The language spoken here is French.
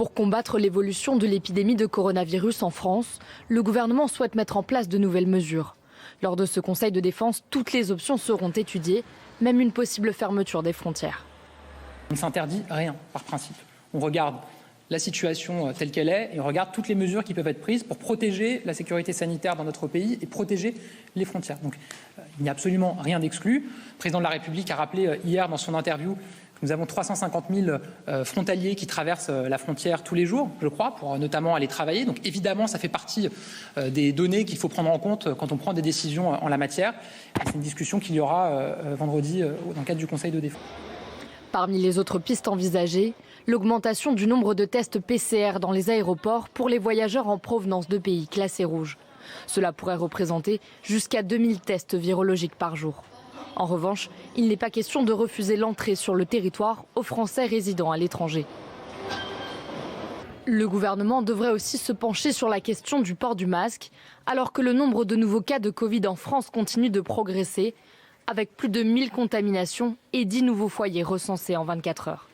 Pour combattre l'évolution de l'épidémie de coronavirus en France, le gouvernement souhaite mettre en place de nouvelles mesures. Lors de ce Conseil de défense, toutes les options seront étudiées, même une possible fermeture des frontières. On ne s'interdit rien par principe. On regarde la situation telle qu'elle est et on regarde toutes les mesures qui peuvent être prises pour protéger la sécurité sanitaire dans notre pays et protéger les frontières. Donc il n'y a absolument rien d'exclu. Le président de la République a rappelé hier dans son interview que nous avons 350 000 frontaliers qui traversent la frontière tous les jours, je crois, pour notamment aller travailler. Donc évidemment, ça fait partie des données qu'il faut prendre en compte quand on prend des décisions en la matière. C'est une discussion qu'il y aura vendredi dans le cadre du Conseil de défense. Parmi les autres pistes envisagées, l'augmentation du nombre de tests PCR dans les aéroports pour les voyageurs en provenance de pays classés rouges. Cela pourrait représenter jusqu'à 2000 tests virologiques par jour. En revanche, il n'est pas question de refuser l'entrée sur le territoire aux Français résidant à l'étranger. Le gouvernement devrait aussi se pencher sur la question du port du masque, alors que le nombre de nouveaux cas de Covid en France continue de progresser, avec plus de 1000 contaminations et 10 nouveaux foyers recensés en 24 heures.